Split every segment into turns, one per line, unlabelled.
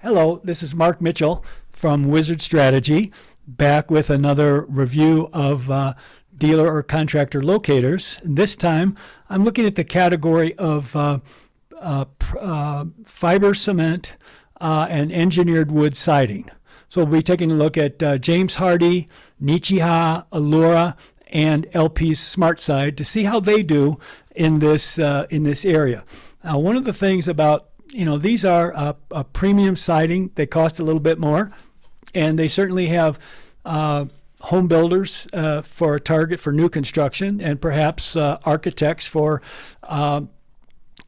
Hello, this is Mark Mitchell from Wizard Strategy, back with another review of dealer or contractor locators. This time, I'm looking at the category of fiber cement and engineered wood siding. So we'll be taking a look at James Hardie, Nichiha, Allura, and LP's SmartSide to see how they do in this area. Now, one of the things about these are a premium siding. They cost a little bit more, and they certainly have home builders for a target for new construction, and perhaps architects for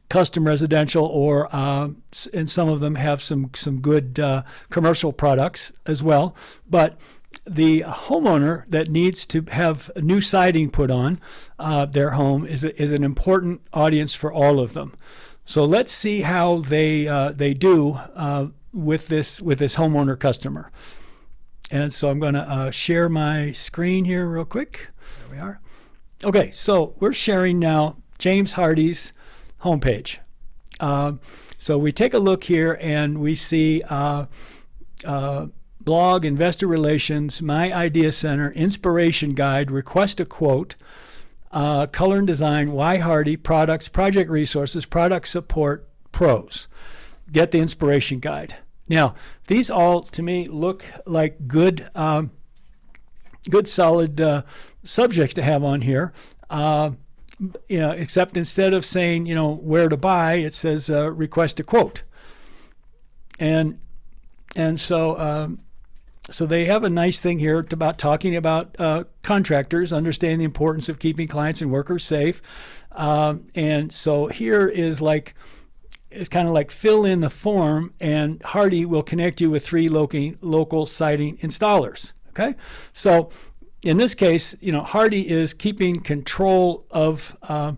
custom residential, or and some of them have some good commercial products as well. But the homeowner that needs to have new siding put on their home is an important audience for all of them. So let's see how they do with this homeowner customer. And so I'm going to share my screen here real quick. There we are. Okay, so we're sharing now James Hardie's homepage. So we take a look here and we see blog, investor relations, my idea center, inspiration guide, request a quote, color and design, why Hardie, products, project resources, product support, pros. Get the inspiration guide. Now, these all to me look like good solid subjects to have on here. Except instead of saying where to buy, it says request a quote. And so they have a nice thing here about talking about contractors, understanding the importance of keeping clients and workers safe. And so here is it's kind of like fill in the form, and Hardie will connect you with 3 local siding installers. Okay, so in this case, Hardie is keeping control of the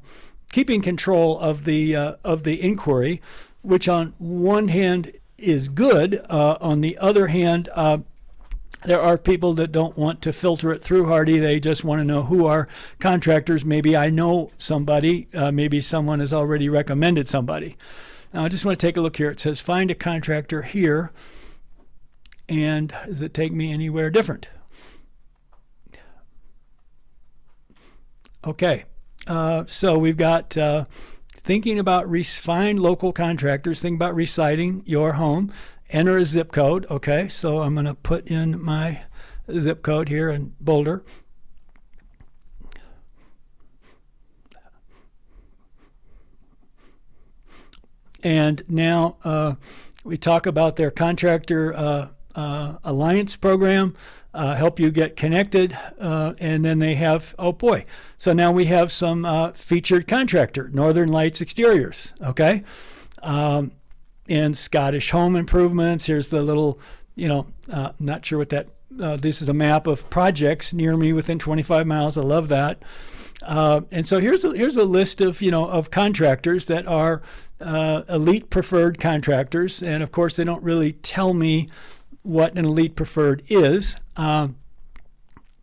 inquiry, which on one hand is good. On the other hand, there are people that don't want to filter it through Hardie. They just want to know who are contractors. Maybe I know somebody. Maybe someone has already recommended somebody. Now, I just want to take a look here. It says find a contractor here. And does it take me anywhere different? Okay. So we've got thinking about find local contractors, think about reciting your home. Enter a zip code. Okay, so I'm going to put in my zip code here in Boulder. And now we talk about their contractor alliance program, help you get connected, and then they have, oh boy, so now we have some featured contractor, Northern Lights Exteriors, okay? And Scottish Home Improvements. Here's the little, not sure what that, this is a map of projects near me within 25 miles. I love that. And so here's a list of, of contractors that are elite preferred contractors. And of course, they don't really tell me what an elite preferred is. So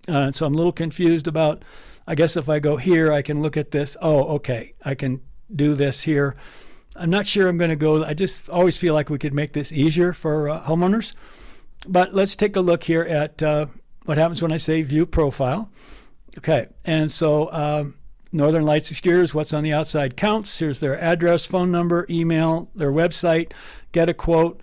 I'm a little confused about, I guess if I go here, I can look at this. Oh, okay, I can do this here. I'm not sure I'm going to go. I just always feel like we could make this easier for homeowners. But let's take a look here at what happens when I say view profile. Okay, and so Northern Lights Exteriors, what's on the outside counts. Here's their address, phone number, email, their website, get a quote,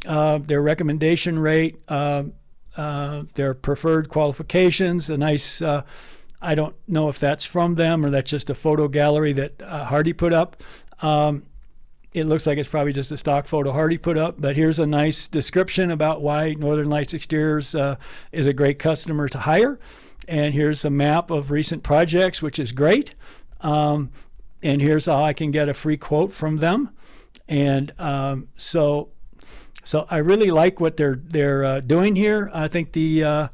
their recommendation rate, their preferred qualifications, a nice, I don't know if that's from them or that's just a photo gallery that Hardie put up. It looks like it's probably just a stock photo Hardie put up, but here's a nice description about why Northern Lights Exteriors is a great customer to hire. And here's a map of recent projects, which is great. And here's how I can get a free quote from them. And so I really like what they're doing here. I think the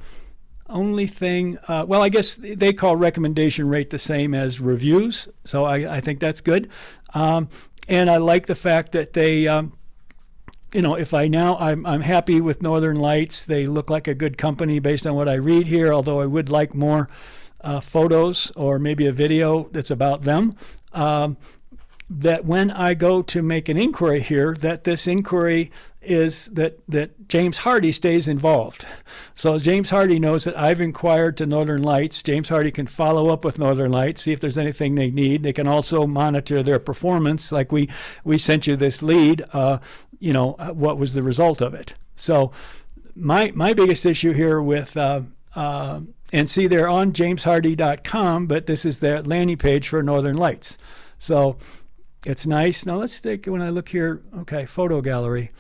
only thing, well, I guess they call recommendation rate the same as reviews. So I think that's good. And I like the fact that they, if I'm happy with Northern Lights. They look like a good company based on what I read here, although I would like more photos or maybe a video that's about them. that when I go to make an inquiry here, that this inquiry is that James Hardie stays involved. So James Hardie knows that I've inquired to Northern Lights. James Hardie can follow up with Northern Lights, see if there's anything they need. They can also monitor their performance. Like we sent you this lead, what was the result of it? So my biggest issue here with, and see, they're on jameshardie.com, but this is their landing page for Northern Lights. So it's nice. Now let's take, when I look here, okay, photo gallery.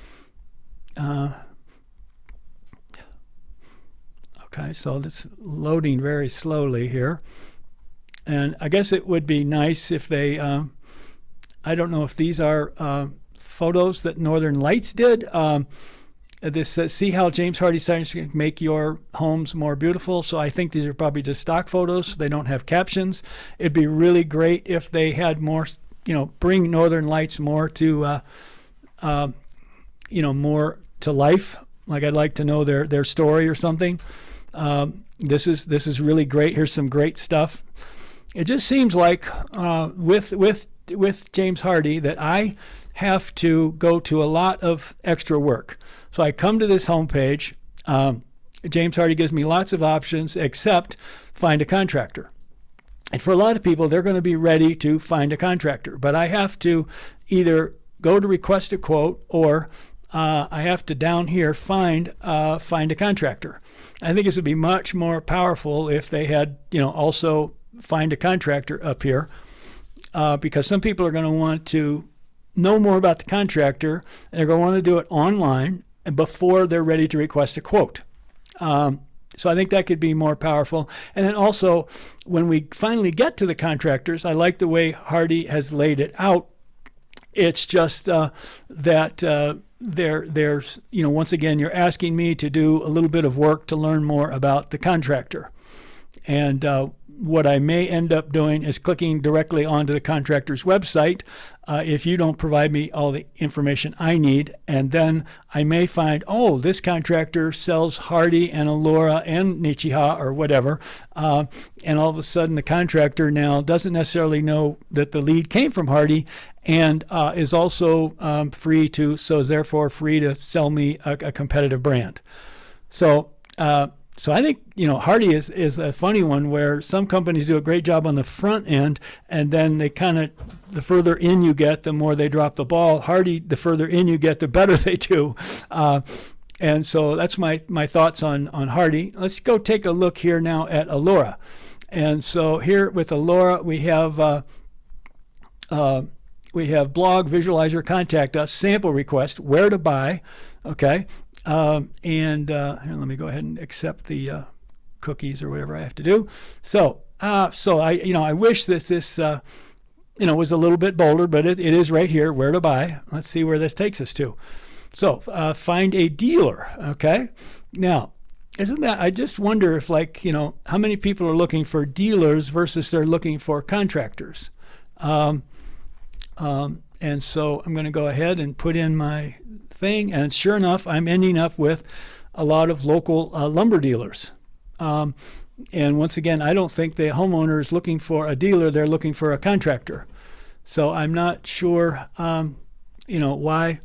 Okay, so it's loading very slowly here. And I guess it would be nice if they, I don't know if these are photos that Northern Lights did. This says, see how James Hardie Science can make your homes more beautiful. So I think these are probably just stock photos. They don't have captions. It'd be really great if they had more, bring Northern Lights more to, more to life. Like I'd like to know their story or something. This is really great. Here's some great stuff. It just seems like with James Hardie that I have to go to a lot of extra work. So I come to this homepage. James Hardie gives me lots of options except find a contractor. And for a lot of people, they're going to be ready to find a contractor. But I have to either go to request a quote or I have to down here find a contractor. I think this would be much more powerful if they had, also find a contractor up here, because some people are going to want to know more about the contractor, and they're going to want to do it online before they're ready to request a quote. So I think that could be more powerful. And then also, when we finally get to the contractors, I like the way Hardie has laid it out. It's just that there's, once again, you're asking me to do a little bit of work to learn more about the contractor. And what I may end up doing is clicking directly onto the contractor's website if you don't provide me all the information I need. And then I may find, oh, this contractor sells Hardie and Allura and Nichiha or whatever. And all of a sudden the contractor now doesn't necessarily know that the lead came from Hardie and is also is therefore free to sell me a competitive brand. So I think, Hardie is a funny one where some companies do a great job on the front end, and then they the further in you get, the more they drop the ball. Hardie, the further in you get, the better they do. And so that's my thoughts on Hardie. Let's go take a look here now at Allura. And so here with Allura, we have blog, visualizer, contact us, sample request, where to buy. Okay. Here, let me go ahead and accept the cookies or whatever I have to do. So I wish this was a little bit bolder, but it is right here, where to buy. Let's see where this takes us to. So find a dealer. Okay. Now, I just wonder if how many people are looking for dealers versus they're looking for contractors. And so I'm going to go ahead and put in my thing, and sure enough, I'm ending up with a lot of local lumber dealers. And once again, I don't think the homeowner is looking for a dealer; they're looking for a contractor. So I'm not sure, why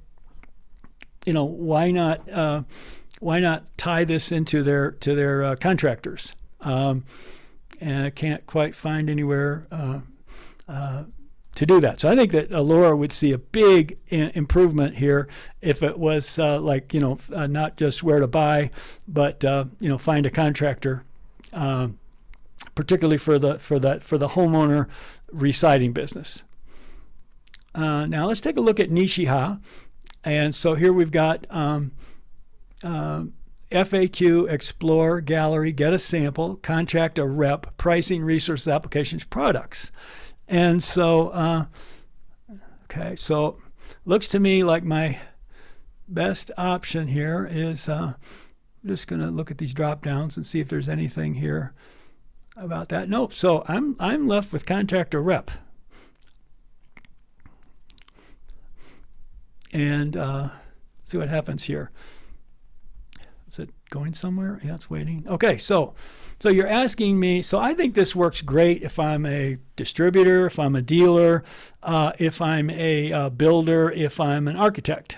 not tie this into their contractors? And I can't quite find anywhere to do that. So I think that Allura would see a big improvement here if it was not just where to buy, but find a contractor, particularly for the homeowner residing business. Now let's take a look at Nichiha. And so here we've got FAQ, explore, gallery, get a sample, contact a rep, pricing, resources, applications, products. And so, so looks to me like my best option here is I'm just going to look at these drop downs and see if there's anything here about that. Nope. So I'm left with contact a rep. And see what happens here. Is it going somewhere? Yeah, it's waiting. Okay, so you're asking me, so I think this works great if I'm a distributor, if I'm a dealer, if I'm a builder, if I'm an architect.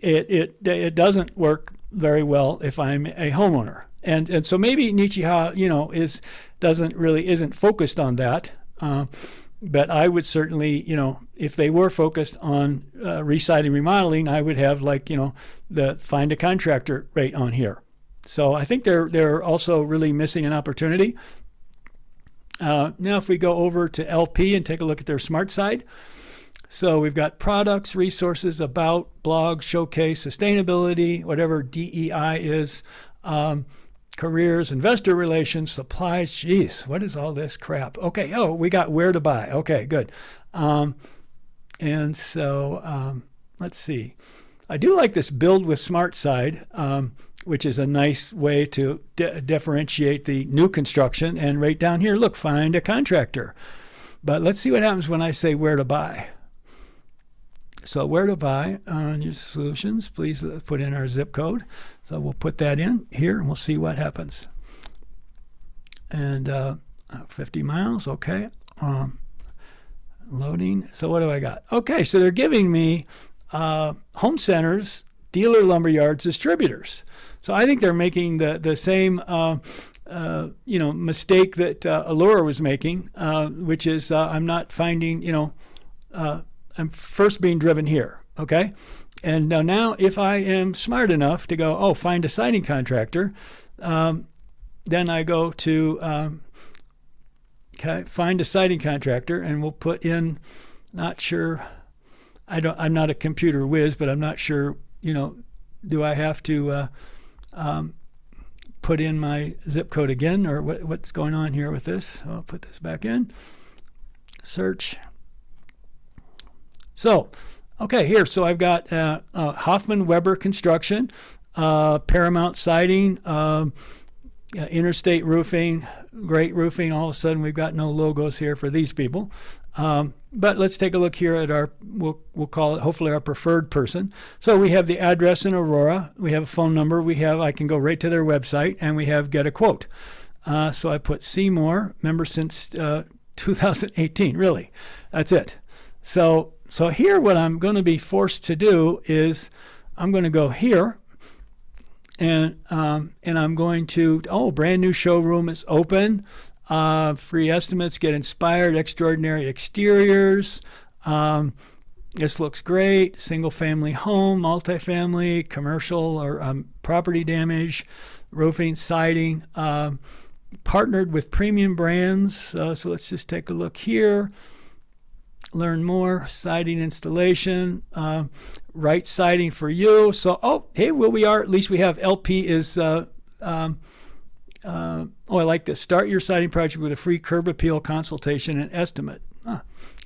It doesn't work very well if I'm a homeowner. And so maybe Nichiha, isn't focused on that. But I would certainly, if they were focused on residing, remodeling, I would have the find a contractor rate on here. So I think they're also really missing an opportunity. Now, if we go over to LP and take a look at their SmartSide, so we've got products, resources, about, blog, showcase, sustainability, whatever DEI is, careers, investor relations, supplies. Geez, what is all this crap? Okay, we got where to buy. Okay, good. And so let's see. I do like this build with SmartSide, which is a nice way to differentiate the new construction. And right down here, look, find a contractor. But let's see what happens when I say where to buy. So where to buy on your solutions, please put in our zip code. So we'll put that in here and we'll see what happens. And 50 miles, okay. Loading. So what do I got? Okay, so they're giving me home centers, dealer lumber yards, distributors. So I think they're making the same mistake that Allura was making, which is I'm not finding, I'm first being driven here, okay? And now if I am smart enough to go, find a siding contractor, then I go to, find a siding contractor, and we'll put in, not sure, I'm not a computer whiz, but I'm not sure, do I have to put in my zip code again, or what's going on here with this? I'll put this back in, search. So, okay, here, so I've got Hoffman Weber Construction, Paramount Siding, Interstate Roofing, Great Roofing. All of a sudden, we've got no logos here for these people. But let's take a look here at our, we'll call it hopefully our preferred person. So we have the address in Aurora. We have a phone number. I can go right to their website, and we have get a quote. So I put Seymour, member since 2018, really. That's it. So here, what I'm going to be forced to do is I'm going to go here, and I'm going to, brand new showroom is open. Free estimates, get inspired, extraordinary exteriors. This looks great. Single family home, multifamily, commercial or property damage, roofing, siding. Partnered with premium brands. So let's just take a look here. Learn more, siding installation, right siding for you. So, hey, we are, at least we have LP is, I like this. Start your siding project with a free curb appeal consultation and estimate.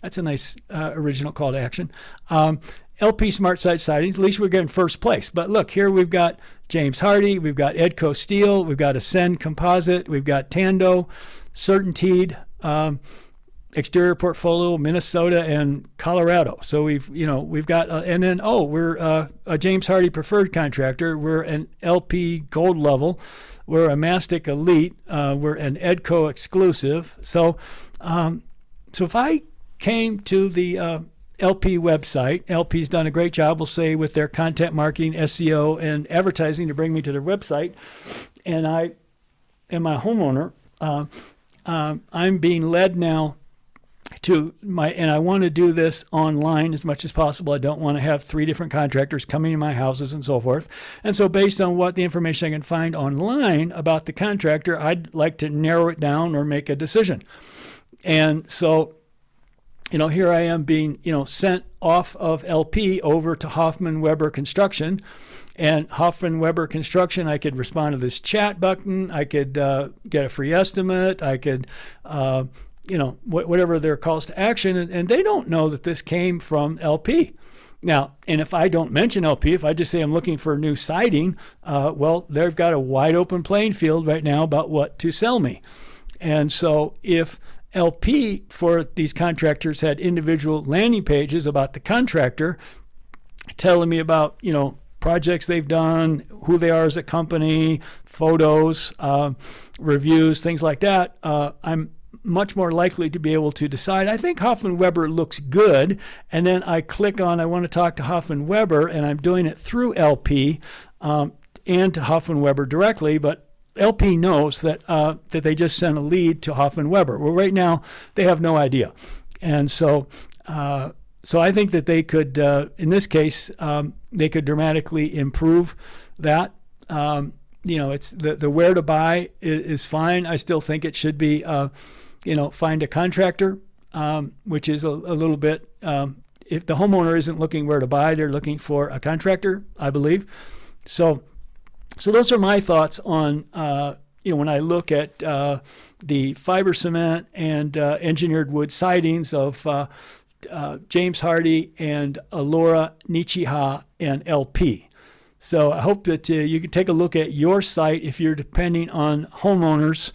That's a nice original call to action. LP SmartSide Sidings, at least we're getting first place. But look, here we've got James Hardie, we've got Edco Steel, we've got Ascend Composite, we've got Tando, Certainteed, exterior portfolio, Minnesota and Colorado. So we've got, and then, we're a James Hardie preferred contractor. We're an LP gold level. We're a Mastic Elite. We're an Edco exclusive. So if I came to the LP website, LP's done a great job, we'll say, with their content marketing, SEO, and advertising to bring me to their website, and I am a homeowner. I'm being led now and I want to do this online as much as possible. I don't want to have 3 different contractors coming to my houses and so forth. And so based on what the information I can find online about the contractor, I'd like to narrow it down or make a decision. And so, here I am being, sent off of LP over to Hoffman Weber Construction. And Hoffman Weber Construction, I could respond to this chat button. I could get a free estimate. I could whatever their calls to action, and they don't know that this came from LP. Now, and if I don't mention LP, if I just say I'm looking for new siding, they've got a wide open playing field right now about what to sell me. And so if LP for these contractors had individual landing pages about the contractor telling me about, projects they've done, who they are as a company, photos, reviews, things like that, I'm much more likely to be able to decide. I think Hoffman Weber looks good, and then I click on I want to talk to Hoffman Weber, and I'm doing it through LP and to Hoffman Weber directly, but LP knows that that they just sent a lead to Hoffman Weber. Well, right now they have no idea, and so I think that they could, in this case, they could dramatically improve that. It's the where to buy is fine. I still think it should be, find a contractor, which is a little bit. If the homeowner isn't looking where to buy, they're looking for a contractor, I believe. So those are my thoughts on, when I look at the fiber cement and engineered wood sidings of James Hardie and Allura, Nichiha, and LP. So I hope that you can take a look at your site if you're depending on homeowners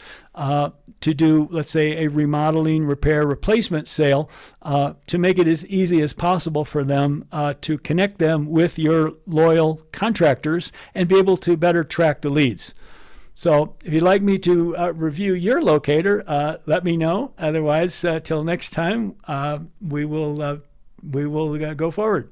to do, let's say, a remodeling, repair, replacement sale, to make it as easy as possible for them to connect them with your loyal contractors and be able to better track the leads. So if you'd like me to review your locator, let me know. Otherwise, till next time, we will go forward.